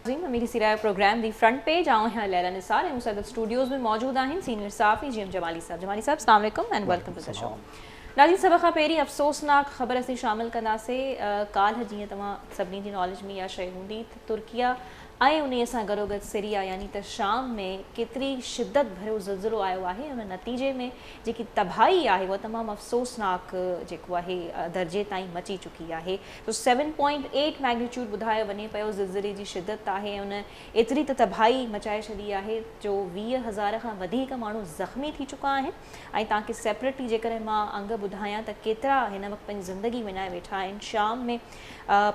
मेरी सिराय प्रोग्राम दी front page आऊँ हैं लैला निसार ऐं मूंसां गॾु स्टूडियोज़ में मौजूद आहिनि सीनियर सहाफ़ी जी एम जमाली साहब। जमाली साहब अस्सलाम वालेकुम and welcome to the show. नाज़रीन, सभ खां पहिरीं अफ़सोसनाक ख़बर असीं शामिल कंदासीं। काल्ह जीअं तव्हां सभिनी जी नॉलेज में इहा शइ हूंदी त तुर्किया ऐं उन सां गॾोगॾु सीरिया यानी त शाम में केतिरी शिद्दत भरियो ज़िलज़िलो आयो आहे। उन नतीजे में जेकी तबाही आहे उहा तमामु अफ़सोसनाक जेको आहे दर्जे ताईं मची चुकी आहे। तो 7.8 मैग्नीट्यूड ॿुधायो वञे पियो ज़िलज़िले जी शिद्दत आहे। उन एतिरी त तबाही मचाए छॾी आहे जो 20,000 खां वधीक माण्हू ज़ख़्मी थी चुका आहिनि। ऐं तव्हांखे सेपरेटली जेकॾहिं मां अंग ॿुधायां त केतिरा हिन वक़्तु पंहिंजी ज़िंदगी विञाए वेठा आहिनि। शाम में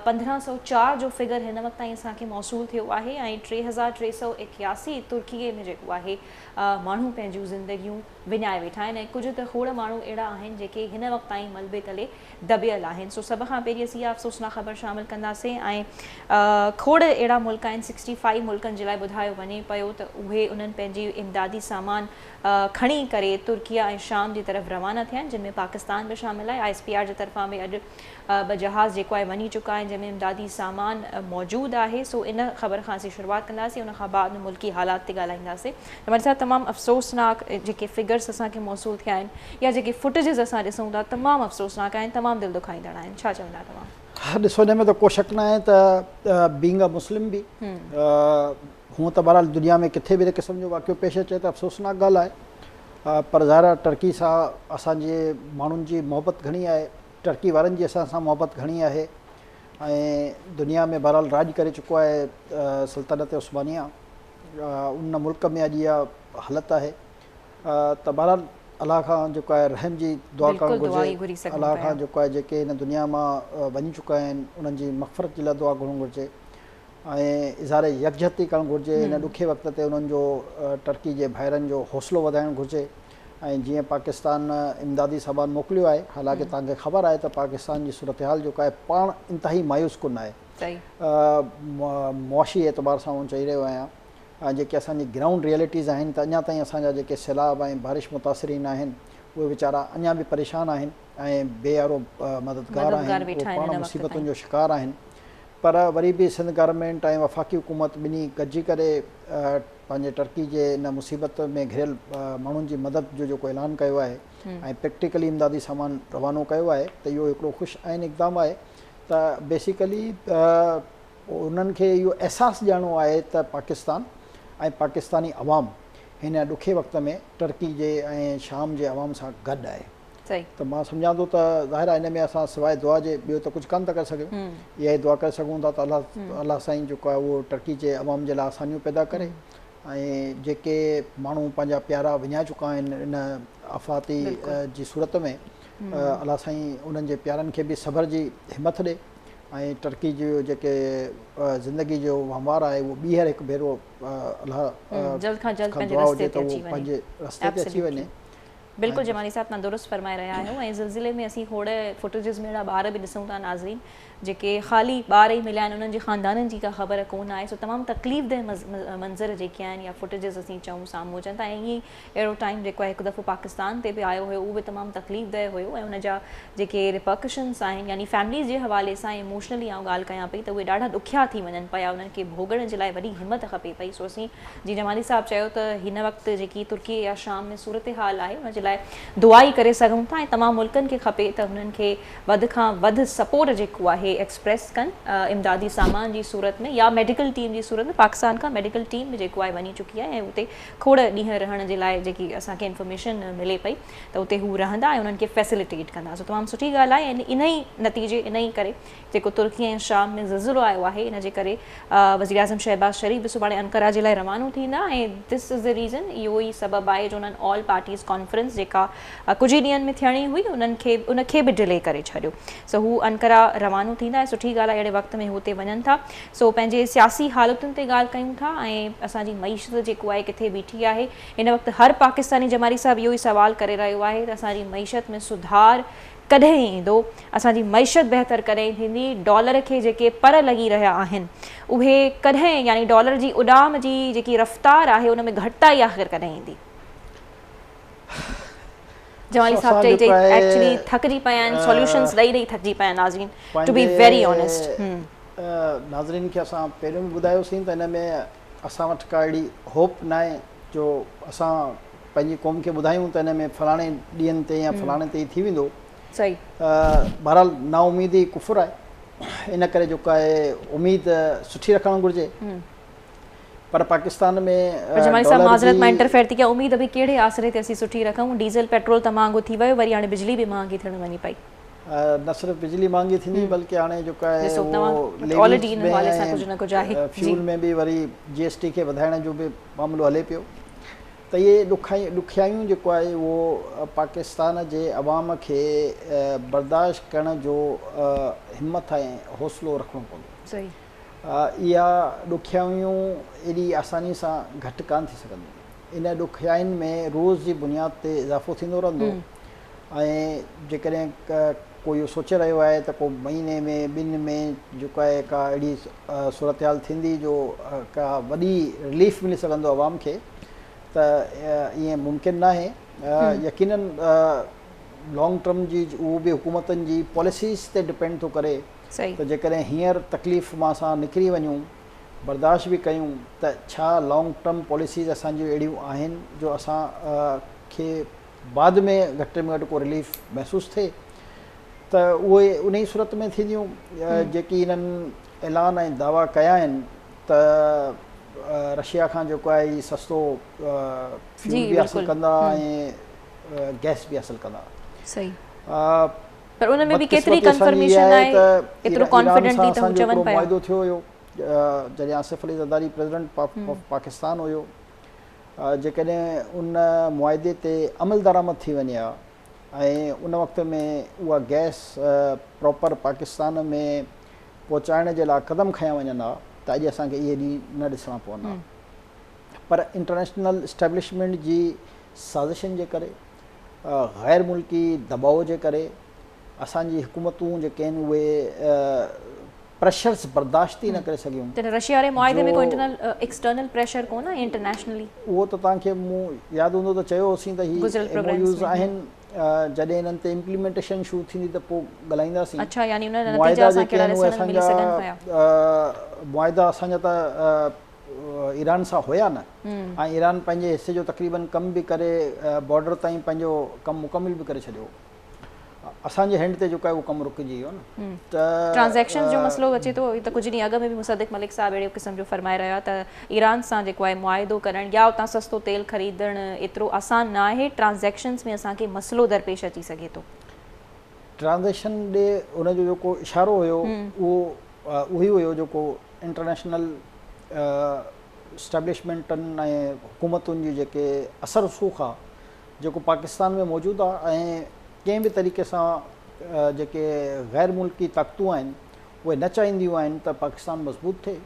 1504 जो फिगर हिन वक़्तु ताईं असांखे मौसूल थियो आहे ऐं 3381 तुर्कीअ में जेको आहे माण्हू पंहिंजूं ज़िंदगियूं विञाए वेठा आहिनि। ऐं कुझु त खोड़ माण्हू अहिड़ा आहिनि जेके हिन वक़्तु ताईं मलबे तले दबियल आहिनि। सो सभ खां पहिरीं असीं इहा अफ़सोसनाक ख़बर शामिल कंदासीं। ऐं खोड़ अहिड़ा मुल्क आहिनि, 65 मुल्कनि जे लाइ ॿुधायो वञे पियो त उहे उन्हनि पंहिंजी इमदादी सामान खणी करे तुर्किया ऐं शाम जी तरफ़ रवाना थिया आहिनि, जिन में पाकिस्तान बि शामिल आहे। ISPR जे तरफ़ां बि अॼु ॿ जहाज़ जेको आहे वञी चुका आहिनि जंहिंमें इमदादी सामान मौजूदु आहे। सो इन ख़बर खां असीं शुरूआत कंदासीं, उन खां बाद मुल्की हालात ते ॻाल्हाईंदासीं। हमारे साथ तमामु अफ़सोसनाक जेके फिगर्स असांखे मौसूल थिया आहिनि या जेके फुटेजिस असां ॾिसूं था तमामु अफ़सोसनाक आहिनि, तमामु दिलि दुखाईंदड़ आहिनि। छा चवंदा तव्हां? हाँ, ॾिसो, हिन में त को शक न आहे त बीइंग अ मुस्लिम बि हूअं त बहरहाल दुनिया में किथे बि हिन क़िस्म जो वाक़ियो पेश अचे त अफ़सोसनाक ॻाल्हि आहे। पर ज़ाहिर आहे टर्की सां असांजे माण्हुनि जी मोहबत घणी आहे, टर्की वारनि जी असां सां मोहबत घणी आहे ऐं दुनिया में बहरहाल राज करे चुको आहे सल्तनत उस्मानिया। उन मुल्क में अॼु इहा हालत आहे त बहरहाल अलाह खां जेको आहे रहम जी दुआ करणु घुरिजे। अलाह खां जेको आहे जेके हिन दुनिया मां वञी चुका आहिनि उन्हनि जी मग़फ़रत जे लाइ दुआ करणु घुरिजे ऐं इज़हार यकजहती करणु घुरिजे। हिन ॾुखे वक़्त ते उन्हनि जो टर्की जे भाइरनि जो हौसलो वधाइणु घुरिजे। ऐं जीअं पाकिस्तान इमदादी सामान मोकिलियो आहे, हालांकि तव्हांखे ख़बर आहे त पाकिस्तान जी सूरत हाल जेको आहे पाण इंतिहाई मायूस कुन आहे। मुआशी एतबार सां चई रहियो आहियां, जेके असांजी ग्राउंड रियलिटीज़ आहिनि त अञा ताईं असांजा जेके सैलाब ऐं बारिश मुतासिरीन आहिनि उहे वीचारा अञा बि परेशान आहिनि ऐं बेयारो मददगार आहिनि, उहे पाण मुसीबतुनि जो शिकार आहिनि। पर वरी बि सिंध गवर्नमेंट ऐं वफ़ाक़ी हुकूमत ॿिन्ही गॾिजी करे पंहिंजे टर्की जे इन मुसीबत में घिरियल माण्हुनि जी मदद जो जेको ऐलान कयो आहे ऐं प्रैक्टिकली इमदादी सामान रवानो कयो आहे त इहो हिकिड़ो ख़ुशि इक़दाम आहे। त बेसिकली उन्हनि खे इहो अहसासु ॾियणो आहे त पाकिस्तान ऐं पाकिस्तानी अवाम हिन ॾुखे वक़्त में टर्की जे ऐं शाम जे अवाम सां गॾु आहे। त मां सम्झां थो त ज़ाहिर आहे हिन में असां सवाइ दुआ जे ॿियो त कुझु कोन था करे सघूं। इहा ई दुआ करे सघूं था त अलाह साईं जेको आहे उहो टर्की जे अवाम जे लाइ आसानियूं पैदा करे ऐं जेके माण्हू पंहिंजा प्यारा विञाए चुका आहिनि इन आफ़ाती जी सूरत में, अलाह साईं उन्हनि जे प्यारनि खे बि सब्र जी हिमत ॾे ऐं टर्की जो जेके ज़िंदगी जो वहिंवार आहे उहो ॿीहर हिकु भेरो अलाह जल्द खां जल्द पंहिंजे रस्ते ते अची वञे। बिल्कुलु जमाली साहब, तव्हां दुरुस्त फरमाए रहिया आहियो। ऐं ज़िलज़िले में असीं खोड़ फुटेजिस में अहिड़ा ॿार बि ॾिसूं था नाज़रीन जेके ख़ाली ॿार ई मिलिया आहिनि, उन्हनि जे ख़ानदाननि जी का ख़बर कोन आहे। सो तमामु तकलीफ़देह मंज़र जेके आहिनि या फुटेजिस असीं चऊं साम्हूं अचनि था। ऐं ईअं अहिड़ो टाइम जेको आहे हिकु दफ़ो पाकिस्तान ते बि आयो हुयो, उहो बि तमामु तकलीफ़देह हुयो ऐं उन जा जेके रिपर्कशन्स आहिनि यानी फैमिलीज़ जे हवाले सां इमोशनली आउं ॻाल्हि कयां पई त उहे ॾाढा ॾुखिया थी वञनि पिया, उन्हनि खे भोगण जे लाइ वॾी हिमत खपे पई। सो असीं जीअं जमाली साहब चयो त हिन वक़्तु जेकी तुर्की या शाम में सूरत हाल आहे उन जे लाइ दुआ ई करे सघूं था। ऐं तमामु मुल्कनि खे खपे त हुननि खे वधि खां वधि सपोर्ट जेको आहे एक्सप्रेस कनि इमदादी सामान जी सूरत में या मेडिकल टीम जी सूरत में। पाकिस्तान खां मेडिकल टीम बि जेको आहे वञी चुकी आहे ऐं उते खोड़ ॾींहं रहण जे लाइ जेकी असांखे इंफॉर्मेशन मिले पई त उते हू रहंदा ऐं उन्हनि खे फैसिलिटेट कंदा। सो तमामु सुठी ॻाल्हि आहे। ऐं इन ई नतीजे इन ई करे जेको तुर्की ऐं शाम में ज़िलज़िलो आयो आहे इन जे करे वज़ीर आज़म शहबाज शरीफ़ बि सुभाणे अंकारा जे लाइ रवानो थींदा ऐं दिस इज़ द रीज़न, इहो ई सबबु आहे जो उन्हनि ऑल पार्टीज़ कॉन्फ्रेंस जेका कुझु ई ॾींहंनि में थियणी हुई उनखे बि डिले करे छॾियो। सो हू अंकारा रवानो थींदा ऐं सुठी ॻाल्हि आहे अहिड़े वक़्त में हुते वञनि था। सो पंहिंजे सियासी हालतुनि ते ॻाल्हि कयूं था ऐं असांजी मईशत जेको आहे किथे बीठी आहे। हिन वक़्तु हर पाकिस्तानी जमाली साहब इहो ई सुवाल करे रहियो आहे त असांजी मईशत में सुधार कॾहिं ईंदो, असांजी मईशत बहितर कॾहिं थींदी, डॉलर खे जेके पर लॻी रहिया आहिनि उहे कॾहिं यानी डॉलर जी उॾाम जी जेकी रफ़्तार आहे उन में घटिताई आख़िर कॾहिं ईंदी? जमाली साहब चई एक्चुअली थकिजी पिया आहिनि, सॉल्यूशंस ॾेई थकिजी पिया आहिनि नाज़रीन, टू बी वेरी ऑनेस्ट। नाज़रीन खे असां पहिरियों बि ॿुधायोसीं त हिन में असां वटि का अहिड़ी होप न आहे जो असां पंहिंजी क़ौम खे ॿुधायूं त हिन में फलाणे ॾींहंनि ते या फलाणे ते ई थी वेंदो। सही बहरहाल नाउमीदी कुफुर आहे, इन करे जेको आहे उमेद सुठी रखणु घुरिजे। पर पाकिस्तान में जमाली साहब माज़रत मां इंटरफेयर थी कया, उमेद बि कहिड़े आसरे ते असीं सुठी रखूं? डीज़ल पेट्रोल त महांगो थी वियो, वरी हाणे बिजली बि महांगी थियण वञी पई। न सिर्फ़ु बिजली महांगी थींदी बल्कि हाणे जेको आहे फ्यूल में बि वरी GST खे वधाइण जो बि मामिलो हले पियो। त इहे ॾुखियाइयूं जेको आहे उहो पाकिस्तान जे अवाम खे बर्दाश्त करण जो हिमत ऐं हौसलो रखणो पवंदो। इहा ॾुखियाइयूं एॾी आसानी सां घटि कान थी सघंदियूं। इन ॾुखियाइनि में रोज़ जी बुनियाद ते इज़ाफ़ो थींदो रहंदो ऐं जेकॾहिं कोई इहो सोचे रहियो आहे त को महीने में 2 में जेको आहे का अहिड़ी सूरत हाल थींदी जो का वॾी रिलीफ मिली सघंदो आवाम खे, त ईअं मुमकिन न आहे। यकीनन लॉन्ग टर्म जी उहो बि हुकूमतनि जी पॉलिसीज़ ते डिपेंड थो करे त जेकॾहिं हींअर तकलीफ़ मां असां निकिरी वञूं, बर्दाश्त बि कयूं, त छा लॉन्ग टर्म पॉलिसीज़ असांजियूं अहिड़ियूं आहिनि जो असां खे बाद में घटि में घटि को रिलीफ महसूसु थिए। त उहे उन ई सूरत में थींदियूं जेकी इन्हनि ऐलान ऐं दावा कया आहिनि त रशिया खां जेको आहे ही सस्तो फ्यूल बि हासिलु कंदा ऐं गैस बि हासिलु कंदा। सही। पर उन में बि केतिरी कंफर्मेशन आहे, एतिरो कॉन्फिडेंटली त चवनि पिया। मुआइदो थियो हुयो जॾहिं आसिफ अली ज़रदारी प्रेसिडेंट ऑफ पाकिस्तान हुयो। जेकॾहिं उन मुआइदे ते अमल दरामद थी वञे हा ऐं उन वक़्त में उहा गैस प्रॉपर पाकिस्तान में पहुचाइण जे लाइ क़दम खयां वञनि हा त अॼु असांखे इहे ॾींहं न ॾिसणा पवंदा। पर इंटरनेशनल इस्टेब्लिशमेंट जी साज़िशनि जे करे, गैर मुल्की दबाव जे करे असांजी हुकूमतूं जेके आहिनि उहे प्रेशर्स बर्दाश्त ई न करे सघियूं। त रशिया वारे मुआइदे में कोई एक्सटर्नल प्रेशर कोन आहे इंटरनेशनली? उहो त तव्हांखे मूं यादि हूंदो त चयो होसीं त ही MOUs आहिनि, जॾहिं इन्हनि ते इम्प्लीमेंटेशन शुरू थींदी त पोइ ॻाल्हाईंदासीं। अच्छा, यानी उन नतीजा असांखे ॾिसण मिली सघनि पिया। मुआइदा असांजा त ईरान सां हुया न, ऐं ईरान पंहिंजे हिसे जो तक़रीबन कम बि करे बॉर्डर ताईं पंहिंजो कमु मुकमिल बि करे छॾियो। असांजे हैंड ते जेको आहे उहो कमु रुकिजी वियो न। त ट्रांज़ेक्शन जो मसइलो अचे थो, त कुझु ॾींहं अॻु में बि मुसद्दिक़ मलिक साहब अहिड़े क़िस्म जो फरमाए रहिया त ईरान सां जेको आहे मुआइदो करणु या उतां सस्तो तेल ख़रीदणु एतिरो आसान न आहे। ट्रांज़ेक्शन्स में असांखे मसइलो दरपेश अची सघे थो। ट्रांज़ेक्शन ॾे उनजो जेको इशारो हुयो उहो ई हुयो जेको इंटरनेशनल इस्टेब्लिशमेंटनि ऐं हुकूमतुनि जी जेके असर रसूख़ आहे जेको पाकिस्तान में मौजूदु आहे ऐं कंहिं बि तरीक़े सां जेके गैर मुल्की ताक़तूं आहिनि उहे न चाहींदियूं आहिनि त पाकिस्तान मज़बूत थिए,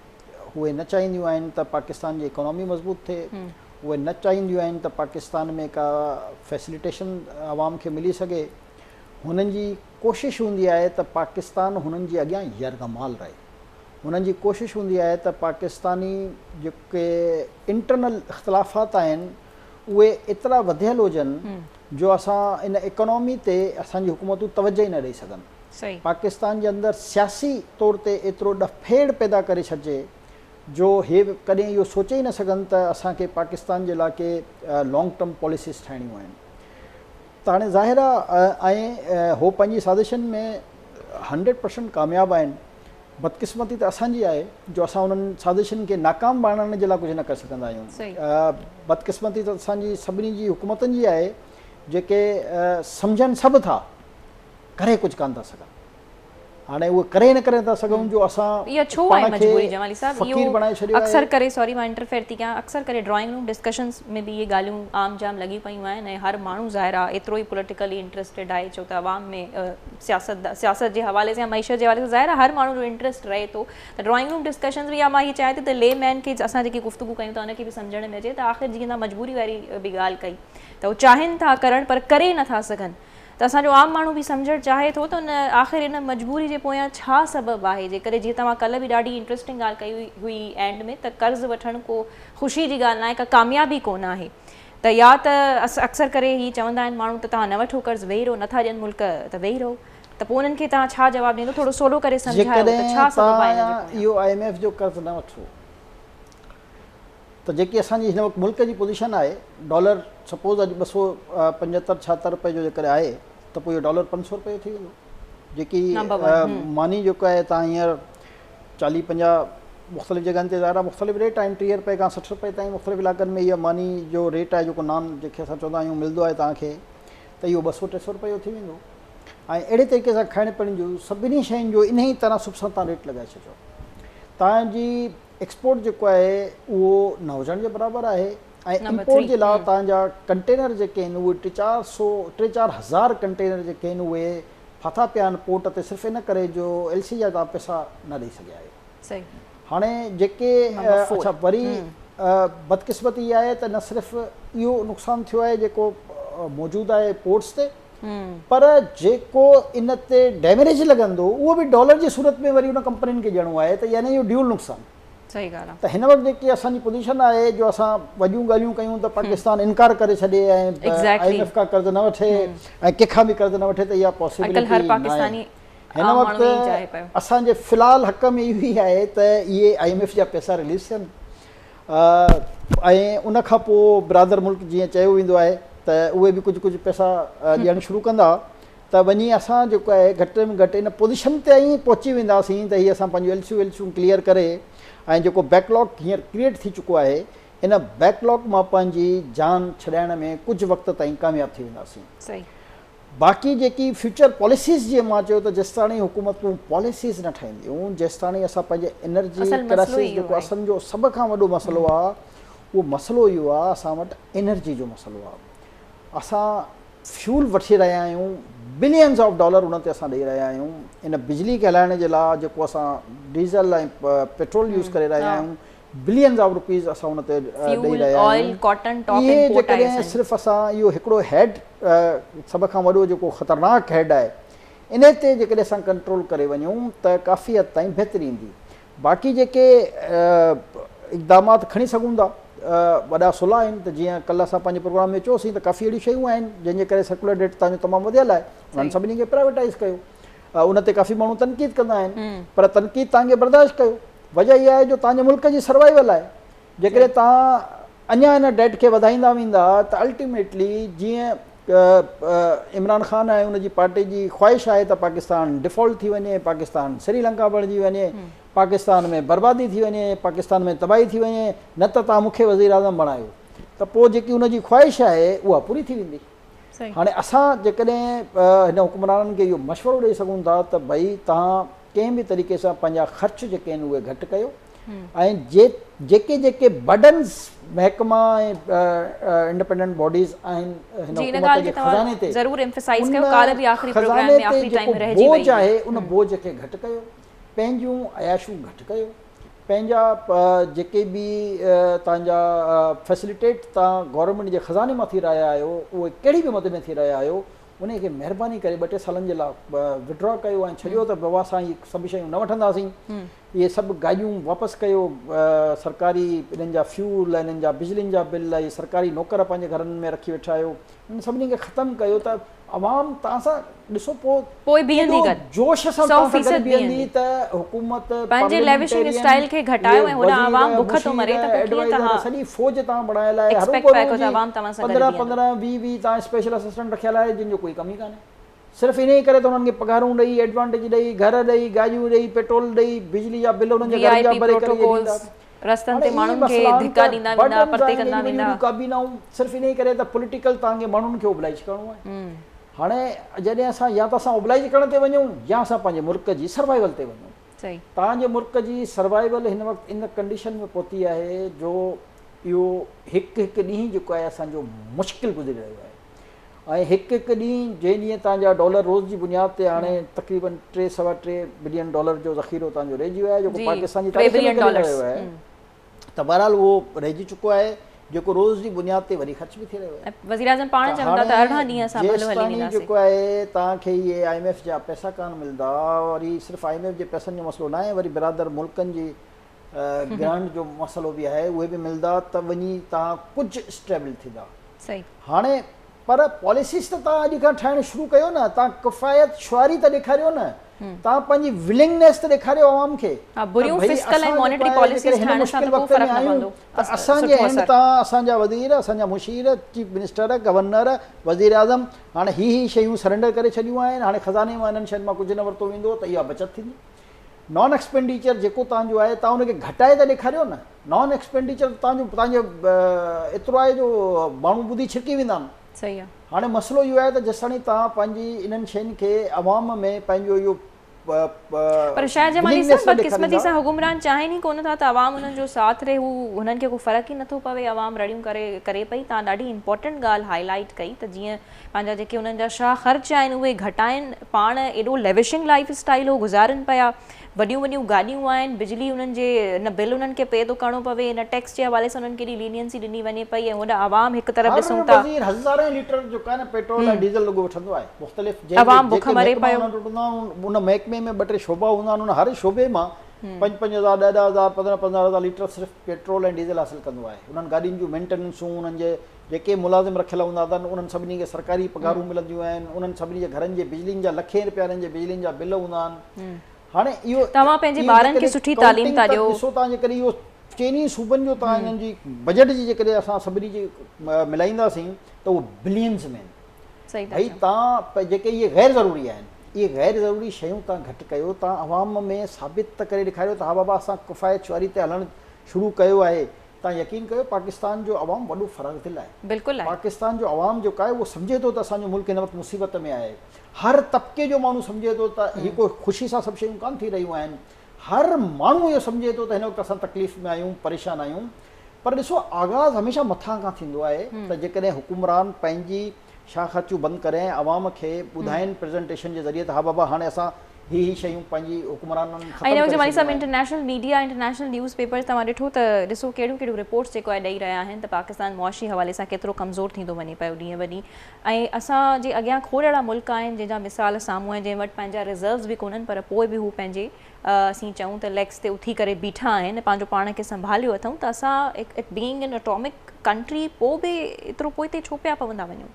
उहे न चाहींदियूं आहिनि त पाकिस्तान जी इकोनॉमी मज़बूत थिए, उहे न चाहींदियूं आहिनि त पाकिस्तान में का फैसिलिटेशन आवाम खे मिली सघे। हुननि जी कोशिशि हूंदी आहे त पाकिस्तान हुननि जे अॻियां यरगमाल रहे। हुननि जी कोशिशि हूंदी आहे त पाकिस्तानी जेके इंटरनल इख़्तिलाफ़ात आहिनि उहे एतिरा वधियल हुजनि जो असां इन इकोनॉमी ते असांजी हुकूमतूं तवजो ई न ॾेई सघनि। पाकिस्तान जे अंदरि सियासी तौर ते एतिरो ॾफेड़ पैदा करे छॾिजे जो हे कॾहिं इहो सोचे ई न सघनि त असांखे पाकिस्तान जे लाइ के लॉन्ग टर्म पॉलिसीज़ ठाहिणियूं आहिनि। त हाणे ज़ाहिर आहे ऐं हो पंहिंजी साज़िशनि में 100% कामयाबु आहिनि। बदकिस्मती त असांजी आहे जो असां उन्हनि साज़िशनि खे नाकाम बणाइण जे लाइ कुझु न करे सघंदा आहियूं। बदकिस्मती त असांजी सभिनी जी हुकूमतनि जी आहे जेके सम्झनि सभु था, करे कुझु कान था सघनि। हाणे उहे करे न करे था सघूं जो असां इहा छो आहे मजबूरी जमाली साहब? फ़क़ीर बणाए छॾियो आहे। अक्सर करे सॉरी मां इंटरफेयर थी कयां, अक्सर करे ड्राइंग रूम डिस्कशन्स में बि इहे ॻाल्हियूं आम जाम लॻी पयूं आहिनि ऐं हर माण्हू ज़ाहिर आहे एतिरो ई पॉलिटिकली इंट्रस्टेड आहे। छो त अवाम में सियासत जे हवाले सां मईशत जे हवाले सां ज़ाहिर आहे हर माण्हू जो इंट्रस्ट रहे थो। त ड्राइंग रूम डिस्कशन्स बि मां इहे चाहियां थी त ले मैन खे असां जेकी गुफ़्तगू कयूं था उनखे बि सम्झण में अचे त आख़िर जीअं तव्हां मजबूरी वारी बि ॻाल्हि कई त उहे चाहिनि था करणु पर करे नथा सघनि। त असांजो आम माण्हू बि सम्झणु चाहे थो त उन आख़िर इन मजबूरी जे पोयां छा सबबु आहे। जेकॾहिं जीअं तव्हां कल्ह बि ॾाढी इंट्रस्टिंग ॻाल्हि कई हुई एंड में त कर्ज़ु वठणु को ख़ुशी जी ॻाल्हि न आहे, का कामयाबी कोन आहे। त या त अक्सर करे ही चवंदा आहिनि माण्हू त तव्हां न वठो कर्ज़ु, वेही रहो, नथा ॾियनि मुल्क त वेही रहो। त त पोइ उन्हनि खे तव्हां छा जवाबु ॾींदो, थोरो सोलो करे सम्झायो त छा सबब आहे हिन जो? इहो IMF जो कर्ज़ न वठो त जेकी असांजी हिन वक़्तु मुल्क जी पोज़ीशन आहे, डॉलर सपोज़ अॼु 275-76 रुपए जो जेकर आहे त पोइ इहो डॉलर 500 रुपए थी वेंदो। जेकी मानी जेको आहे तव्हां हींअर 40-50 मुख़्तलिफ़ जॻहनि ते ज़ाहिर मुख़्तलिफ़ रेट आहिनि, 30 रुपए खां 60 रुपए ताईं मुख़्तलिफ़ इलाइक़नि में इहा मानी जो रेट आहे जेको नान जेके असां चवंदा आहियूं मिलंदो आहे तव्हांखे, त इहो 200-300 रुपए जो थी वेंदो। ऐं अहिड़े तरीक़े सां खाइण पीअण जूं सभिनी शयुनि जो इन ई तरह सां तव्हां रेट लॻाए छॾियो। तव्हांजी एक्सपोर्ट जेको आहे उहो न हुजण जे बराबरि आहे ऐं इम्पोर्ट जे लाइ तव्हांजा कंटेनर जेके आहिनि उहे 3-4 हज़ार कंटेनर जेके आहिनि उहे फाथा पिया आहिनि पोर्ट ते, सिर्फ़ु इन करे जो LC जा तव्हां पैसा न ॾेई सघिया आहियो। हाणे जेके अच्छा वरी बदकिस्मती इहा आहे त न सिर्फ़ु इहो नुक़सानु थियो आहे जेको मौजूदु आहे पोर्ट्स ते, पर जेको इन ते डैमेज लॻंदो उहो बि डॉलर जी सूरत में वरी उन कंपनियुनि खे ॾियणो आहे, त यानी इहो ड्यूल नुक़सानु। सही ॻाल्हि आहे। त हिन वक़्तु जेकी असांजी पोज़ीशन आहे जो असां वॾियूं ॻाल्हियूं कयूं त पाकिस्तान इनकार करे छॾे ऐं IMF खां कर्ज़ न वठे ऐं कंहिंखां बि कर्ज़ न वठे, त इहा पॉसिबिलिटी नाहे। हिन वक़्तु असांजे फ़िलहाल हक़ में इहो ई आहे त इहे IMF जा पैसा रिलीज़ थियनि ऐं उन खां पोइ बिरादर मुल्क जीअं चयो वेंदो आहे त उहे बि कुझु पैसा ॾियणु शुरू कंदा, त वञी असां जेको आहे घटि में घटि इन पोज़ीशन ते ई पहुची वेंदासीं त हीअ असां पंहिंजूं LCयूं क्लियर करे ऐं जेको बैकलॉग हींअर क्रिएट थी चुको आहे इन बैकलॉग मां पंहिंजी जान छॾाइण में कुझु वक़्तु ताईं कामयाबु थी वेंदासीं। बाक़ी जेकी फ्यूचर पॉलिसीज़ जीअं मां चयो त जेसि ताणी हुकूमतूं पॉलिसीज़ न ठाहींदियूं, जेसि ताणी असां पंहिंजे एनर्जी क्राइसिस जेको असां जो सभ खां वॾो मसइलो आहे उहो मसइलो इहो आहे असां वटि एनर्जी जो मसइलो आहे। असां फ्यूल वठी रहिया आहियूं, बिलियंस ऑफ डॉलर उन ते असां ॾेई रहिया आहियूं। इन बिजली खे हलाइण जे लाइ जेको असां डीज़ल ऐं पेट्रोल यूज़ करे रहिया आहियूं, बिलियंस ऑफ रुपीज़ असां उन ते ॾेई रहिया आहियूं। इहे जेकॾहिं सिर्फ़ु असां इहो हिकिड़ो हेड सभ खां वॾो जेको ख़तरनाक हेड आहे इन ते जेकॾहिं असां कंट्रोल करे वञूं त काफ़ी हद ताईं बहितरी ईंदी। बाक़ी जेके इक़दामात खणी सघूं था वॾा सुला आहिनि, त जीअं कल्ह असां पंहिंजे प्रोग्राम में चयोसीं त काफ़ी अहिड़ियूं शयूं आहिनि जंहिंजे करे सर्कुलर डेट तव्हांजो तमामु वधियल आहे, उन्हनि सभिनी खे प्राइवेटाइज़ कयो। उन ते काफ़ी माण्हू तनक़ीद कंदा आहिनि, पर तनक़ीद तव्हांखे बर्दाश्त कयो। वजह इहा आहे जो तव्हांजे मुल्क जी सर्वाइवल आहे। जेकॾहिं तव्हां अञा इन डेट खे वधाईंदा वेंदा त अल्टीमेटली जीअं इमरान ख़ान आहे उनजी पार्टी जी ख़्वाहिश आहे त पाकिस्तान डिफॉल्ट थी वञे, पाकिस्तान श्रीलंका बणिजी वञे, पाकिस्तान में बर्बादी थी वञे, पाकिस्तान में तबाही थी वञे, न त तव्हां मूंखे वज़ीर आज़म बणायो, त पोइ जेकी उनजी ख़्वाहिश आहे उहा पूरी थी वेंदी। हाणे असां जेकॾहिं हिन हुकुमराननि खे इहो मशवरो ॾेई सघूं था त भई तव्हां कंहिं बि तरीक़े सां पंहिंजा ख़र्च जेके आहिनि उहे घटि कयो ऐं जेके जेके बर्डन्स महकमा ऐं इंडिपेंडेंट बॉडीज़ आहिनि हिन हुकूमत जे खज़ाने ते बोझ आहे उन बोझ खे घटि कयो, पंहिंजूं अयाशूं घटि कयो, पंहिंजा जेके बि तव्हांजा फैसिलिटेट तव्हां गवर्नमेंट जे खज़ाने मां थी रहिया आहियो उहे कहिड़ी बि मद में थी रहिया आहियो उन खे महिरबानी करे 2-3 सालनि जे लाइ विड्रॉ कयो ऐं छॾियो त बाबा असां इहे सभु शयूं न वठंदासीं। इहे सभु गाॾियूं वापसि कयो, सरकारी इन्हनि जा फ्यूल ऐं इन्हनि जा बिजलियुनि जा बिल, इहे सरकारी नौकर पंहिंजे घरनि में रखी वेठा आहियो, इन सभिनी खे ख़तमु कयो त अवाम तव्हां सां ॾिसो पोइ बीहंदी जोश सां बीहंदी त हुकूमत पंहिंजे लेविशिंग स्टाइल खे घटायो ऐं हुन अवाम बुख थो मरे त कीअं तव्हां सॼी फ़ौज तव्हां बणायल आहे, 15-20 तव्हां स्पेशल असिस्टेंट रखियल आहे जिन जो कोई कमी कान्हे, सिर्फ़ु इन ई करे त उन्हनि खे पघारूं ॾेई, एडवांटेज ॾेई, घर ॾेई, गाॾियूं ॾेई, पेट्रोल ॾेई, बिजली जा बिल उन्हनि जे घर जा भरे करे रस्तनि ते माण्हुनि खे धिका ॾींदा वेंदा, परते कंदा वेंदा, काबीनाऊं सिर्फ़ु इन ई करे त पॉलिटिकल तव्हांखे माण्हुनि खे ओबलाइज करिणो आहे। हाणे जॾहिं असां या त असां ओबलाइज करण ते वञूं या असां पंहिंजे मुल्क जी सर्वाइवल ते वञूं। तव्हांजे मुल्क जी सर्वाइवल हिन वक़्तु इन कंडीशन में पहुती आहे जो इहो हिकु ॾींहुं जेको आहे असांजो मुश्किल गुज़री रहियो आहे ऐं हिकु ॾींहुं जंहिं ॾींहुं तव्हांजा डॉलर रोज़ जी बुनियाद ते हाणे तक़रीबन $3-3.25 बिलियन जो ज़ख़ीरो तव्हांजो रहिजी वियो आहे जेको पाकिस्तान जी तारीख़ में रहियो आहे, त बहरहाल उहो रहिजी चुको आहे जेको रोज़ जी बुनियाद ते वरी ख़र्च बि थी रहियो आहे। वज़ीर आज़म पाण चवंदा त 18 ॾींहं असां भलो हली वेंदासीं। जेको आहे तव्हांखे इहे IMF जा पैसा कान मिलंदा, वरी सिर्फ़ु IMF जे पैसनि जो मसइलो न आहे, वरी बिरादर मुल्कनि जी ग्रांट जो मसइलो बि आहे, उहे बि मिलंदा त वञी तव्हां कुझु स्टेबल थींदा। हाणे पर पॉलिसीज़ त तव्हां अॼु खां ठाहिणु शुरू कयो न, तव्हां किफ़ायत शुआरी त ॾेखारियो न, तव्हां पंहिंजी विलिंगनेस त ॾेखारियो आवाम खे। असांजे आहिनि तव्हां, असांजा वज़ीर, असांजा मुशीर, चीफ मिनिस्टर, गवर्नर, वज़ीर आज़म, हाणे ही शयूं सरेंडर करे छॾियूं आहिनि। हाणे ख़ज़ाने मां इन्हनि शयुनि मां कुझु न वरितो वेंदो त इहा बचत थींदी। नॉन एक्सपेंडिचर जेको तव्हांजो आहे तव्हां हुनखे घटाए त ॾेखारियो न। नॉन एक्सपेंडिचर तव्हांजो एतिरो आहे जो माण्हू ॿुधी छिकी वेंदा आहिनि। सही आहे। हाणे मसइलो इहो आहे त जेसिताईं तव्हां पंहिंजी इन्हनि शयुनि खे अवाम में पंहिंजो इहो पर शायद जमानी सां बदकिस्मती सां हुकुमरान चाहिनि ई कोन था त अवाम उन्हनि जो साथ रहे, हुननि खे को फ़र्क़ु ई नथो पवे, अवाम रड़ियूं करे पई। तव्हां ॾाढी इंपॉर्टेंट ॻाल्हि हाईलाइट कई त जीअं पंहिंजा जेके उन्हनि जा छा ख़र्च आहिनि उहे घटाइनि, पाण एॾो लेविशिंग लाइफ स्टाइल हो गुज़ारनि पिया, वॾियूं वॾियूं गाॾियूं आहिनि, बिजली उन्हनि जे न बिल उन्हनि खे पे थो करिणो पवे, न टैक्स जे हवाले सां उन्हनि खे एॾी लीनियंसी ॾिनी वञे पई, ऐं होॾा अवाम हिकु तरफ़ ॾिसूं था हज़ारें लीटर जो आहे न पेट्रोल ऐं डीज़ल लॻो वठंदो आहे मुख़्तलिफ़, अवाम बुख मरे पियो। उन महकमे में 2-3 शोबा हूंदा आहिनि, उन हर शोबे मां 5,000, 10,000, 15,000 लीटर सिर्फ़ु पेट्रोल ऐं डीज़ल हासिलु कंदो आहे। उन्हनि गाॾियुनि जूं मेंटेनेंसूं, उन्हनि जे जेके मुलाज़िम रखियल हूंदा अथनि उन्हनि सभिनी खे सरकारी पघारूं मिलंदियूं आहिनि, उन्हनि सभिनी जे घरनि जे बिजलियुनि जा लखें रुपयनि जे बिजलियुनि जा बिल हूंदा आहिनि। हाणे इहो तव्हां पंहिंजे ॿारनि खे सुठी तालीम था ॾियो, ॾिसो तव्हां जेकॾहिं इहो चइनी सूबनि जो तव्हां हिननि जी बजट जी जेकॾहिं असां सभिनी जी मिलाईंदासीं त उहो बिलियंस में आहिनि। भई तव्हां जेके इहे गैर ज़रूरी आहिनि, इहे गैर ज़रूरी शयूं तव्हां घटि कयो, तव्हां अवाम में साबित त करे ॾेखारियो त हा बाबा असां किफ़ायत शुआरी ते हलणु शुरू कयो आहे। तव्हां यकीन कयो पाकिस्तान जो अवाम वॾो फ़राग़ दिलि आहे। बिल्कुलु पाकिस्तान जो अवाम जेको आहे उहो सम्झे थो त असांजो मुल्क हिन वक़्तु मुसीबत में आहे। हर तबिके जो माण्हू सम्झे थो त हीअ कोई ख़ुशी सां सभु शयूं कान थी रहियूं आहिनि। हर माण्हू इहो सम्झे थो त हिन वक़्तु असां तकलीफ़ में आहियूं, परेशान आहियूं। पर ॾिसो आगाज़ हमेशह मथां खां थींदो आहे त जेकॾहिं हुकुमरान पंहिंजी शाख़ाचूं बंदि करे अवाम खे ॿुधाइनि प्रेज़ेंटेशन जे ज़रिए त हा बाबा हाणे असां ही शयूं पंहिंजी हुकुमराननि जमानी साहब international media, international news papers तव्हां ॾिठो त ॾिसो कहिड़ियूं कहिड़ियूं रिपोर्ट्स जेको आहे ॾेई रहिया आहिनि त पाकिस्तान मुआशी हवाले सां केतिरो कमज़ोर थींदो वञे पियो ॾींहुं ॿ ॾींहुं। ऐं असांजे अॻियां खोड़ अहिड़ा मुल्क आहिनि जंहिंजा मिसाल साम्हूं आहिनि, जंहिं वटि पंहिंजा रिज़र्व्स बि कोन्हनि, पर पोइ बि हू पंहिंजे असीं चऊं त लेग्स ते उथी करे बीठा आहिनि, पंहिंजो पाण खे संभालियो अथऊं। त असां बीइंग एन एटॉमिक कंट्री पोइ बि एतिरो पोइते छो पिया पवंदा वञूं,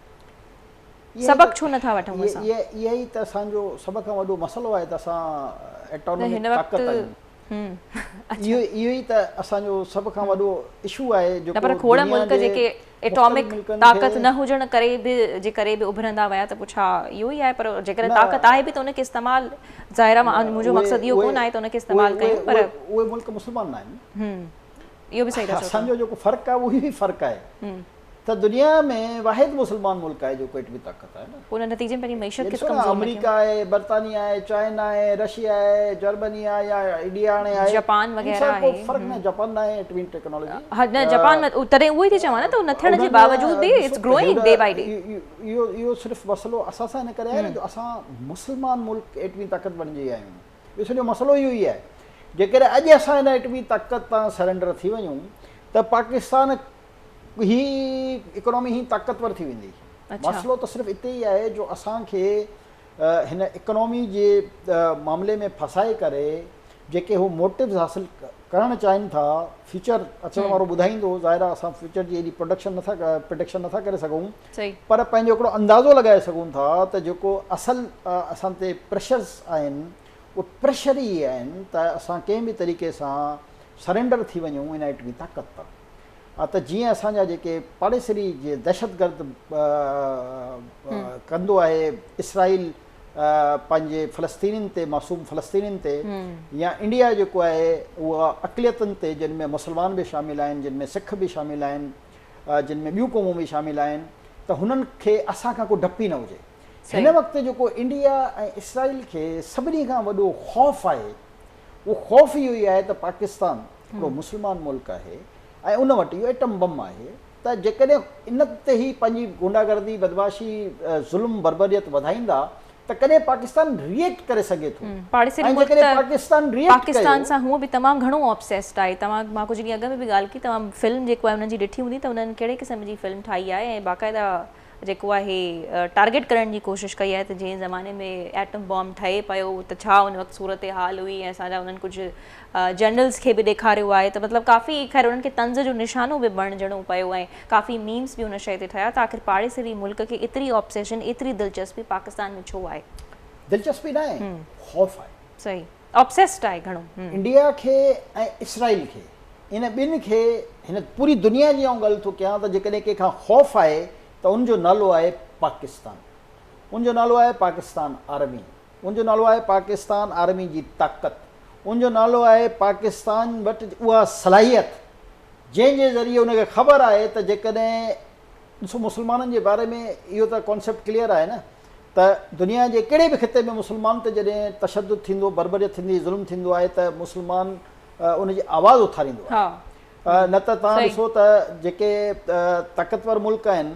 सबक छो नथा वठूं असां? इहा ई त असांजो सभ खां वॾो मसइलो आहे त असां एटॉमिक ताक़त आहियूं। इहो ई त असांजो सभ खां वॾो इशू आहे। जो पर खोड़ मुल्क जेके एटॉमिक ताक़त न हुजण करे बि उभरंदा विया त पोइ छा इहो ई आहे? पर जेकॾहिं ताक़त आहे बि त उनखे इस्तेमालु, ज़ाहिर मुंहिंजो मक़सदु इहो कोन आहे त उनखे इस्तेमालु कयूं, पर उहे मुल्क मुस्लमान न आहिनि। इहो बि सही था चओ। असांजो जेको फ़र्क़ु आहे उहो ई फ़र्क़ु आहे त दुनिया में वाहिद मुसलमान मुल्क आहे जो एटमी ताक़त आहे न। उन नतीजे में पंहिंजी मैशत खे कमज़ोर अमेरिका आहे, बर्तानिया आहे, चाइना आहे, रशिया आहे, जर्मनी आहे, या इंडिया आहे, जापान वग़ैरह आहे। फ़र्क़ु न, जापान न आहे एटमी टेक्नोलॉजी। न जापान में तॾहिं उहो ई थी चवां न त न थियण जे बावजूद बि it's growing day by day. इहो सिर्फ़ु मसइलो असां सां हिन करे आहे न जो असां मुसलमान मुल्क एटमी ताक़त बणिजी विया आहियूं। इहो सॼो मसइलो इहो ई आहे। जेकॾहिं अॼु असां हिन एटमी ताक़त तां सरेंडर थी वञूं त पाकिस्तान ही इकोनॉमी ही ताक़तवर थी वेंदी। मसइलो त सिर्फ़ु हिते ई आहे जो असांखे हिन इकोनॉमी जे मामले में फसाए करे जेके हू मोटिव्स हासिलु करणु चाहिनि था, फ्यूचर अचण वारो ॿुधाईंदो, ज़ाहिर आहे असां फ्यूचर जी एॾी प्रोडिक्शन नथा करे सघूं, पर पंहिंजो हिकिड़ो अंदाज़ो लॻाए सघूं था त जेको असलु असां ते प्रेशर्स आहिनि उहे प्रेशर ई आहिनि त असां कंहिं बि तरीक़े सां सरेंडर थी वञूं इन एटमी ताक़त तां। त जीअं असांजा जेके पाड़ेसरी जे दहशतगर्द कंदो आहे इसराइल पंहिंजे फ़लस्तीनियुनि ते, मासूम फ़लस्तीनियुनि ते, या इंडिया जेको आहे उहा अक़लियतुनि ते जिन में मुस्लमान बि शामिल आहिनि, जिन में सिख बि शामिल आहिनि, जिन में ॿियूं क़ौमूं बि शामिल आहिनि, त हुननि खे असांखां को डपु ई न हुजे। हिन वक़्तु जेको इंडिया ऐं इसराइल खे सभिनी खां वॾो ख़ौफ़ आहे, उहो ख़ौफ़ इहो ई आहे त पाकिस्तान हिकिड़ो मुस्लमान मुल्क आहे ऐं उन वटि इहो एटम बम आहे त जेकॾहिं इन ते ई पंहिंजी गुंडागर्दी, बदमाशी, ज़ुल्म, बर्बरियत वधाईंदा त कॾहिं पाकिस्तान रिएक्ट करे सघे थो। पाकिस्तान सां हूअं बि तमामु घणो ऑब्सेस्ड आहे। मां कुझु ॾींहं अॻु में बि ॻाल्हि की, तव्हां फिल्म जेको आहे उन्हनि जी ॾिठी हूंदी त उन्हनि कहिड़े क़िस्म जी फिल्म ठाही आहे ऐं बाक़ाइदा जेको आहे टारगेट करण जी कोशिशि कई आहे त जंहिं ज़माने में एटम बॉम्ब ठहे पियो त छा उन वक़्तु सूरत हाल हुई ऐं असांजा उन्हनि कुझु जनरल्स खे बि ॾेखारियो आहे त मतिलबु काफ़ी ख़ैर उन्हनि खे तंज़ जो निशानो बि बणिजणो पियो ऐं काफ़ी मीम्स बि उन शइ ते ठहिया त आख़िर पाड़ेसरी मुल्क खे एतिरी ऑब्सेशन एतिरी दिलचस्पी पाकिस्तान में छो आहे? दिलचस्पी न आहे, ख़ौफ़ आहे। सही, ऑब्सेस्ड आहे घणो इंडिया खे ऐं इसराइल खे, इन ॿिनि खे, हिन पूरी दुनिया जी आउं ॻाल्हि थो कयां त जेकॾहिं कंहिंखां ख़ौफ़ आहे त उनजो नालो आहे पाकिस्तान, उनजो नालो आहे पाकिस्तान आर्मी, उनजो नालो आहे पाकिस्तान आर्मी जी ताक़त, उनजो नालो आहे पाकिस्तान वटि उहा सलाहियत जंहिंजे ज़रिए उनखे ख़बर आहे त जेकॾहिं ॾिसो मुस्लमाननि जे बारे में इहो त कॉन्सेप्ट क्लियर आहे न त दुनिया जे कहिड़े बि ख़िते में मुस्लमान ते जॾहिं तशद्दुद थींदो, बर्बरियत थींदी, ज़ुल्म थींदो आहे त मुस्लमान उनजी आवाज़ उथारींदो आहे। न त तव्हां ॾिसो त जेके ताक़तवर मुल्क आहिनि,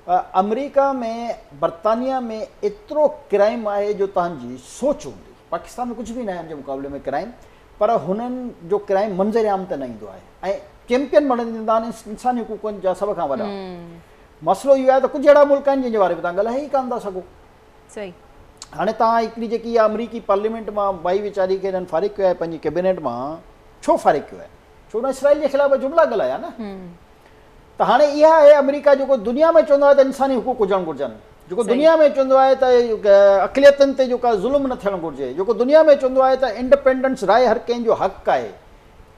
अमेरिका में, बर्तानिया में एतिरो क्राइम आहे जो तव्हांजी सोच हूंदी। पाकिस्तान में कुझु बि न आहे जे मुक़ाबले में क्राइम, पर हुननि जो क्राइम मंज़र आम ते न ईंदो आहे ऐं चैंपियन बणंदा आहिनि इंसानी हुकूकनि जा सभ खां वॾा। मसइलो इहो आहे त कुझु अहिड़ा मुल्क आहिनि जंहिंजे बारे में तव्हां ॻाल्हाए ई कान था सघो। सही, हाणे तव्हां हिकिड़ी जेकी आहे अमरीकी पार्लियामेंट मां बाई वीचारी खे हिननि फारिग कयो आहे पंहिंजी कैबिनेट मां, छो फारिग कयो आहे? छो न इसराइल जे ख़िलाफ़ जुमिला ॻाल्हाया न। त हाणे इहा आहे अमेरिका जेको दुनिया में चवंदो आहे त इंसानी हुकूक हुजणु घुरिजनि, जेको दुनिया में चवंदो आहे त अक़लियतुनि ते जेका ज़ुल्म न थियणु घुरिजे, जेको दुनिया में चवंदो आहे त इंडिपेंडेंस राय हर कंहिंजो हक़ आहे।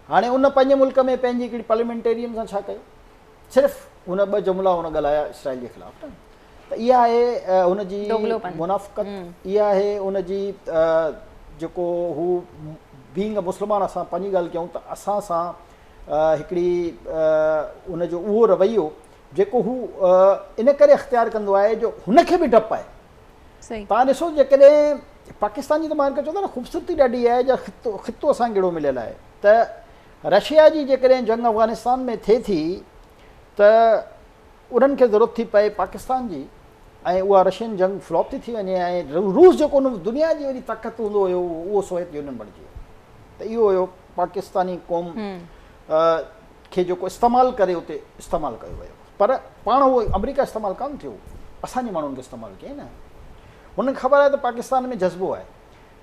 हाणे उन पंहिंजे मुल्क में पंहिंजी हिकिड़ी पार्लियामेंटेरियन सां छा कयो? सिर्फ़ु हुन ॿ जुमिला हुन ॻाल्हाया इसराइल जे ख़िलाफ़। त इहा आहे हुनजी मुनाफ़क़त, इहा आहे हुनजी जेको हू बीइंग अ मुस्लमान, असां पंहिंजी ॻाल्हि कयूं त असां सां हिकिड़ी उनजो उहो रवैयो जेको हू इन करे इख़्तियार कंदो आहे जो हुनखे बि डपु आहे। तव्हां ॾिसो जेकॾहिं पाकिस्तान जी त मां चवंदो न ख़ूबसूरती ॾाढी आहे, जो ख़ितो असांखे अहिड़ो मिलियल आहे त रशिया जी जेकॾहिं जंग अफ़गानिस्तान में थिए थी त उन्हनि खे ज़रूरत थी पए पाकिस्तान जी, ऐं उहा रशियन जंग फ्लॉप थी वञे ऐं रूस जेको उन दुनिया जी वॾी ताक़त हूंदो हुयो उहो सोवियत यूनियन बणिजी वियो। त इहो हुयो पाकिस्तानी क़ौम खे जेको इस्तेमालु करे उते इस्तेमालु कयो वियो, पर पाण उहो अमेरिका इस्तेमालु कान थियो, असांजे माण्हुनि खे इस्तेमालु कयईं न। हुनखे ख़बर आहे त पाकिस्तान में जज़्बो आहे,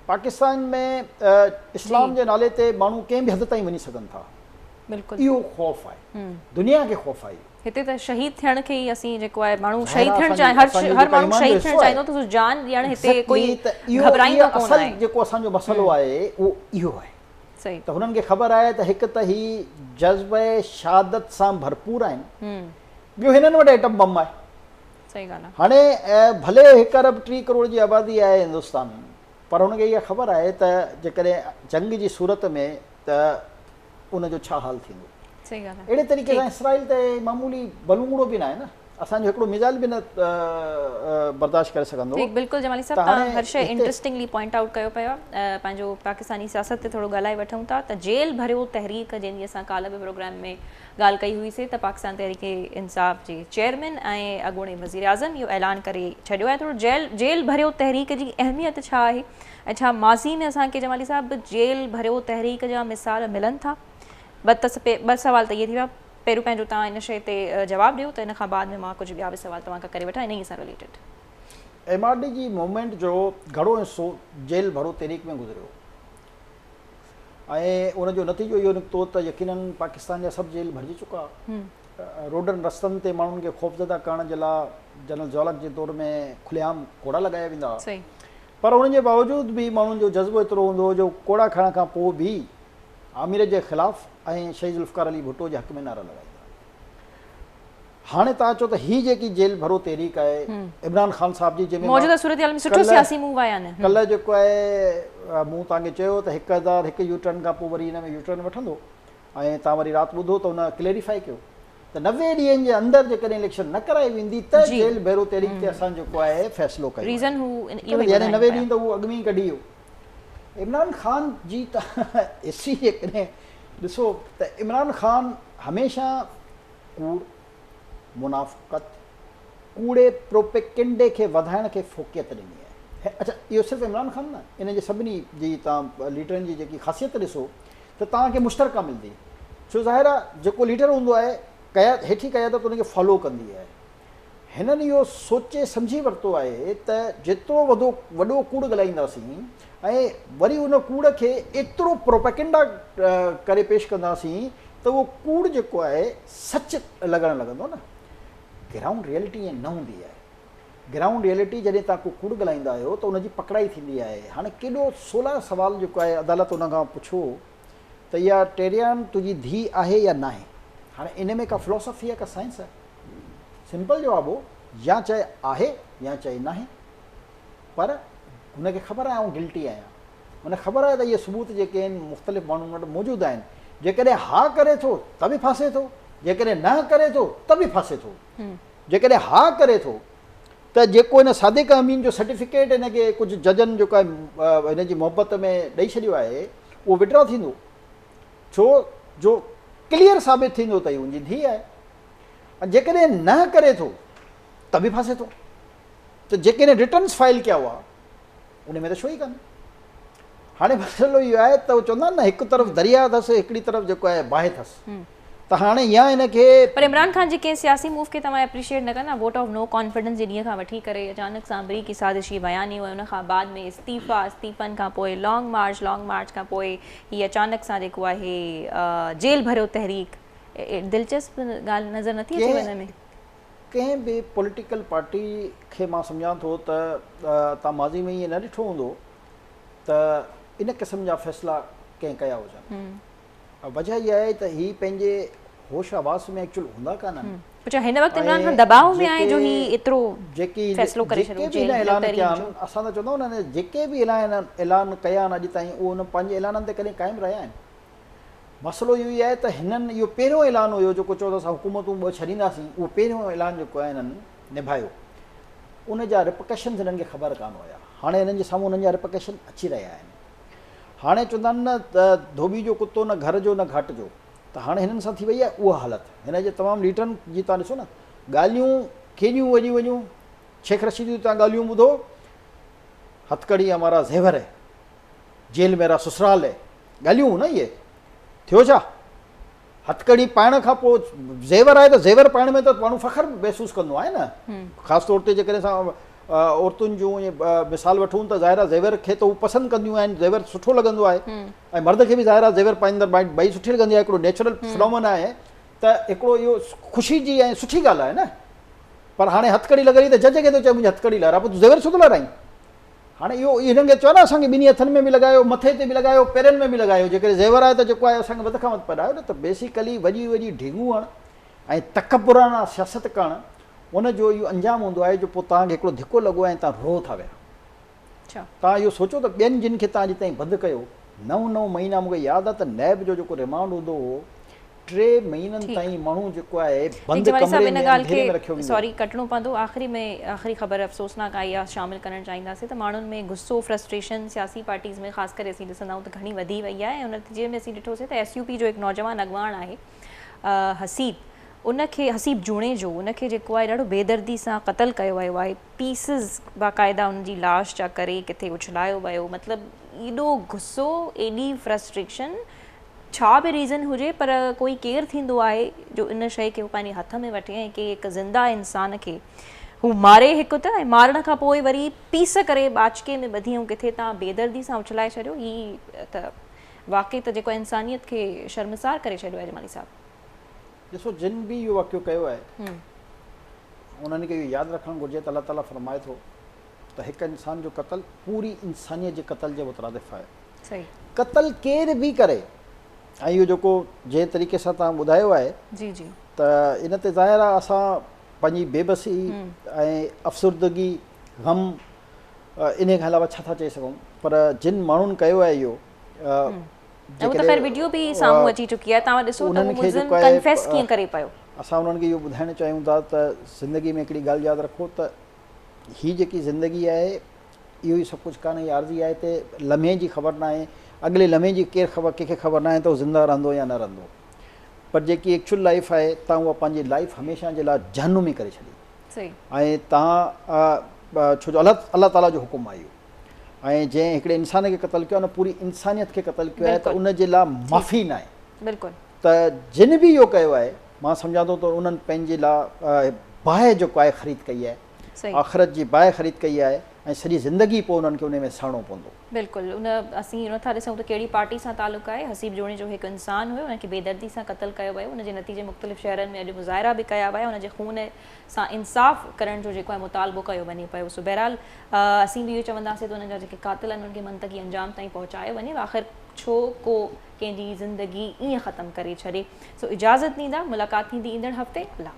पाकिस्तान में इस्लाम जे नाले ते माण्हू कंहिं बि हद ताईं वञी सघनि था। बिल्कुलु इहो ख़ौफ़ आहे, दुनिया खे ख़ौफ़ आहे। हिते त शहीद थियण खे ई असीं जेको आहे माण्हू शहीद थियण चाहे, हर माण्हू शहीद थियण चाहींदो त जान ॾियण हिते कोई घबराईंदो कोन आहे। जेको असांजो मसइलो आहे उहो इहो आहे। सही, त हुननि खे ख़बर आहे त हिकु त ही जज़्बे शहादत सां भरपूर आहिनि, ॿियो हिननि वटि एटम बम आहे। सही ॻाल्हि आहे। हाणे भले 1 अरब 3 करोड़ जी आबादी आहे हिंदुस्तान, पर हुनखे इहा ख़बर आहे त जेकॾहिं जंग जी सूरत में त उनजो छा हाल थींदो। सही ॻाल्हि आहे। अहिड़े तरीक़े सां इसराइल ते मामूली बलूंगड़ो बि न आहे न, असांजो हिकिड़ो मिज़ाइल बि न बर्दाश्त करे सघंदो। बिल्कुलु जमाली साहब, तव्हां हर शइ इंट्रस्टिंगली पॉइंट आउट कयो पिया। पंहिंजो पाकिस्तानी सियासत ते थोरो ॻाल्हाए वठूं था त जेल भरियो तहरीक, जंहिंजी असां काल्ह बि प्रोग्राम में ॻाल्हि कई हुईसीं त पाकिस्तान तहरीक इंसाफ़ जे चेयरमैन ऐं अॻूणे वज़ीर आज़म इहो ऐलान करे छॾियो आहे। थोरो जेल भरियो तहरीक जी अहमियत छा आहे ऐं छा माज़ी में असांखे जमाली साहब जेल भरियो तहरीक जा मिसाल मिलनि था? ॿ सवाल त इहे थी विया। पहिरियों पंहिंजो तव्हां इन शइ ते जवाबु ॾियो, त इन खां बाद में मां कुझु ॿिया बि सवाल तव्हां खां करे वठां इन ई सां रिलेटेड। MRD जी मूवमेंट जो घणो हिसो जेल भरो तहरीक में गुज़रियो ऐं उनजो नतीजो इहो निकितो त यकीनन पाकिस्तान जा सभु जेल भरिजी चुका। रोडनि रस्तनि ते माण्हुनि खे ख़ौफ़ज़दा करण जे लाइ जनरल ज़ियाउल जे दौर में खुलेआम कोड़ा लॻाया वेंदा, पर उन जे बावजूदि बि माण्हुनि जो जज़्बो एतिरो हूंदो हो जो कोड़ा खणण खां पोइ बि आमिर जे ख़िलाफ़ु ऐं शहीद ज़ुल्फ़िकार अली भुट्टो जे हक़ में नारा लॻाईंदा। हाणे तव्हां चओ त हीअ जेकी जेल भरो तहरीक आहे इमरान ख़ान साहिब जी, जंहिंमें मौजूदा सूरत में सुठो सियासी मूव आया आहिनि। कल्ह जेको आहे मूं तव्हांखे चयो त 1001 यूटर्न खां पोइ वरी हिन में यूटर्न वठंदो ऐं तव्हां वरी राति ॿुधो त हुन क्लैरिफाई कयो त 90 ॾींहंनि जे अंदरि जेकॾहिं इलेक्शन न कराई वेंदी त जेल भरो तहरीक ते असां जेको आहे फ़ैसिलो कयो। रीज़न यानी 90 ॾींहं त उहो अॻु में ई कढी वियो। इमरान ख़ान जी त एसी जेकॾहिं ॾिसो त इमरान ख़ान हमेशह कूड़, मुनाफ़क़त, कूड़े प्रोपेगेंडे खे वधाइण खे फ़ोकियत ॾिनी आहे। अच्छा, इहो सिर्फ़ु इमरान ख़ान न, इन जे सभिनी जी तव्हां लीडरनि जी जेकी ख़ासियत ॾिसो त तव्हांखे मुश्तरका मिलंदी। छो ज़ाहिर आहे जेको लीडर हूंदो आहे हेठी क़यादत उनखे फॉलो कंदी आहे। हिननि इहो सोचे सम्झी वरितो आहे त जेतिरो वॾो कूड़ ॻाल्हाईंदासीं ऐं वरी उन कूड़ खे एतिरो प्रोपेगेंडा करे पेश कंदासीं त उहो कूड़ जेको आहे सच लॻणु लॻंदो न। ग्राउंड रियलिटी ईअं न हूंदी आहे। ग्राउंड रियलिटी जॾहिं तव्हां को कूड़ ॻाल्हाईंदा आहियो त उनजी पकड़ाई थींदी आहे। हाणे केॾो 16 सुवाल जेको आहे अदालत उन खां पुछो त इहा टेरियान तुंहिंजी धीउ आहे या न आहे। हाणे इन में का फिलोसफी आहे, का साइंस आहे? सिंपल जवाब हो या चाहे आहे या चाहे न आहे। पर हुनखे ख़बर आहे आउं गिल्टी आहियां, हुन ख़बर आहे त इहे सबूत जेके आहिनि मुख़्तलिफ़ माण्हुनि वटि मौजूदु आहिनि। जेकॾहिं हा करे थो त बि फासे थो, जेकॾहिं न करे थो त बि फासे थो। जेकॾहिं हा करे थो त जेको हिन सादिक अमीन जो सर्टिफिकेट हिनखे कुझु जजनि जेको आहे हिनजी मोहबत में ॾेई छॾियो आहे उहो विड्रॉ थींदो, छो जो क्लियर साबित थींदो त हुनजी धीउ आहे। ऐं जेकॾहिं न करे थो त बि फासे थो। त जेकॾहिं रिटर्न्स फाइल कया हुआ उन में त छो ई कान। हाणे मसइलो इहो आहे त चवंदा आहिनि न हिकु तरफ़ दरिया अथसि हिकिड़ी तरफ़ जेको आहे बाहि अथसि। त हाणे या हिनखे पर इमरान ख़ान जी कंहिं सियासी मूव खे तव्हां एप्रिशिएट न कंदा? वोट ऑफ नो कॉन्फिडेंस जे ॾींहं खां वठी करे अचानक सां अमरीकी साज़िशी बयानी हुई, उन खां बाद में इस्तीफ़नि खां पोइ लॉन्ग मार्च खां पोइ हीअ अचानक सां जेको आहे जेल भरियो तहरीक, दिलचस्प ॻाल्हि नज़र नथी अचे हिन में? कंहिं बि पॉलिटिकल पार्टी खे मां सम्झां थो त तव्हां माज़ी में ईअं न ॾिठो हूंदो त इन क़िस्म जा फ़ैसिला कंहिं कया हुजनि। वजह इहा आहे त हीअ पंहिंजे होश आवाज़ में एक्चुअल हूंदा कान आहिनि। अच्छा, हिन वक़्तु इमरान खान दबाव में आहे जो ही एतिरो जेकी फ़ैसिलो करे छॾियो जेल ऐलान कया आहिनि। असां त चवंदा आहियूं न जेके बि ऐलान कया आहिनि अॼु ताईं उहो उन पंहिंजे ऐलाननि ते कॾहिं क़ाइमु रहिया आहिनि। मसइलो इहो ई आहे त हिननि इहो पहिरियों ऐलान हुयो जेको चयो त असां हुकूमतूं ॿ छॾींदासीं, उहो पहिरियों ऐलान जेको आहे हिननि निभायो। उन जा रिपकशन्स हिननि खे ख़बर कान हुया। हाणे हिननि जे साम्हूं उन्हनि जा रिपकशन अची रहिया आहिनि। हाणे चवंदा आहिनि न त धोबी जो कुतो न घर जो न घाट जो, त हाणे हिननि सां थी वई आहे उहा हालत। हिन जे तमामु लीडरनि जी तव्हां ॾिसो न ॻाल्हियूं केॾियूं वञूं। शेख रशीद जूं तव्हां ॻाल्हियूं ॿुधो, हथकड़ी हमारा ज़ेवर है, जेल मेरा ससुराल है, ॻाल्हियूं न इहे थियो छा? हथकड़ी पाइण खां पोइ ज़ेवर आहे त ज़ेवर पाइण में त माण्हू फ़ख़्रु महसूसु कंदो आहे न। ख़ासि तौर ते जेकॾहिं असां औरतुनि जूं मिसाल वठूं त ज़ाहिर आहे ज़ेवर खे त उहे पसंदि कंदियूं आहिनि, ज़ेवर सुठो लॻंदो आहे। ऐं मर्द खे बि ज़ाहिर आहे ज़ेवर पाईंदड़ भई सुठी लॻंदी आहे। हिकिड़ो नेचुरल फिनोमेना आहे त हिकिड़ो इहो ख़ुशी जी ऐं सुठी ॻाल्हि आहे न। पर हाणे हथकड़ी लॻी त जज खे थो चए मुंहिंजी हथकड़ी लाहिराए, पोइ तूं ज़ेवर छो थो लाहिराई? हाणे इहो हिननि खे चयो न असांखे ॿिन्ही हथनि में बि लॻायो, मथे ते बि लॻायो, पेरनि में बि लॻायो। जेकॾहिं ज़ेवर आहे त जेको आहे असांखे वध खां वधि पढ़ायो न। त बेसिकली वॾी वॾी ढिंगूं हण ऐं तकबुराना सियासत करणु उनजो इहो अंजाम हूंदो आहे जो पोइ तव्हांखे हिकिड़ो धिको लॻो ऐं तव्हां रो था विया। तव्हां इहो सोचो त ॿियनि जिन खे तव्हां अॼु ताईं बंदि कयो 9 महीना, मूंखे यादि आहे त नैब जो जेको रिमांड हूंदो हो 3 महीननि ताईं माण्हू जेको आहे बंदि कमरे में अंधेरे में रखियो वेंदो। सॉरी कटणो पवंदो। आख़िरी ख़बर अफ़सोसनाक आई आहे, शामिल करणु चाहींदासीं त माण्हुनि में गुस्सो, फ्रस्ट्रेशन सियासी पार्टीज़ में ख़ासि करे असीं ॾिसंदा आहियूं त घणी वधी वई आहे। ऐं उन नतीजे में असीं ॾिठोसीं त SUP जो हिकु नौजवान अॻवान आहे हसीब, उनखे हसीब जूणे जो उनखे जेको आहे ॾाढो बेदर्दी सां क़तल कयो वियो आहे। पीसिस बाक़ाइदा उनजी लाश जा करे किथे उछलायो वियो। मतिलबु एॾो गुस्सो, एॾी फ्रस्ट्रेशन, छा बि रीज़न हुजे पर कोई केरु थींदो आहे जो इन शइ खे पंहिंजे हथ में वठे ऐं के हिकु ज़िंदा इंसान खे हू मारे हिकु त ऐं मारण खां पोइ वरी पीस करे बाचके में ॿधी ऐं किथे तव्हां बेदर्दी सां उछलाए छॾियो। ही त वाक़ई त जेको इंसानियत खे शर्मसार करे छॾियो आहे जमाली साहब। ॾिसो जिन बि इहो वाक़ियो कयो आहे उन्हनि खे इहो यादि रखणु घुरिजे त अलाह ताला फरमाए थो त हिकु इंसान जो क़तल पूरी इंसानियत जे क़तल जे मुतरादिफ़ आहे। सही, क़तल केर बि करे। ऐं इहो जेको जंहिं तरीक़े सां तव्हां ॿुधायो आहे जी जी, त इन ते ज़ाहिर आहे असां पंहिंजी बेबसी ऐं अफ़सरदगी, ग़म इन खां अलावा छा था चई सघूं। पर जिन माण्हुनि कयो आहे इहो वीडियो बि साम्हूं अची चुकी आहे, तव्हां ॾिसो त मुल्ज़िम कन्फेस कीअं करे पियो। असां उन्हनि खे इहो ॿुधाइणु चाहियूं था त ज़िंदगी में हिकिड़ी ॻाल्हि यादि रखो त हीअ जेकी ज़िंदगी आहे इहो ई सभु कुझु कान्हे। आरज़ी आहे त लम्हे जी ख़बर न आहे, अॻिले लम्हे जी कंहिंखे ख़बर न आहे त उहो ज़िंदा रहंदो या न रहंदो। पर जेकी एक्चुअल लाइफ आहे तव्हां उहा पंहिंजी लाइफ हमेशह जे लाइ जहनुमी करे छॾी। ऐं तव्हां छो जो अलाह ताला जो हुकुम आहे इहो। ऐं जंहिं हिकिड़े इंसान खे क़तल कयो आहे न पूरी इंसानियत खे क़तल कयो आहे त उनजे लाइ माफ़ी न आहे। बिल्कुलु। त जिन बि इहो कयो आहे मां सम्झां थो त उन्हनि पंहिंजे लाइ बाहि जेको आहे ख़रीद कई आहे, सही आख़िरत जी बाहि ख़रीद कई आहे ऐं सॼी ज़िंदगी पोइ उन्हनि खे उन में सड़णो पवंदो। बिल्कुलु उन असीं नथा ॾिसूं त कहिड़ी पार्टी सां तालुक़ु आहे। हसीब जोणी जो हिकु इंसानु हुयो, हुनखे बेदर्दी सां क़तलु कयो वियो, हुनजे नतीजे मुख़्तलिफ़ शहरनि में अॼु मुज़ाहिरा बि कया विया, हुनजे खून सां इंसाफ़ करण जो जेको आहे मुतालबो कयो वञे पियो। सो बहरहाल असीं बि इहो चवंदासीं त हुननि जा जेके क़ातिल आहिनि उन्हनि खे मंतक़ी अंजाम ताईं पहुचायो वञे। आख़िर छो को कंहिंजी ज़िंदगी ईअं ख़तमु करे छॾे। सो इजाज़त ॾींदा, मुलाक़ात थींदी ईंदड़ हफ़्ते। अल्लाह।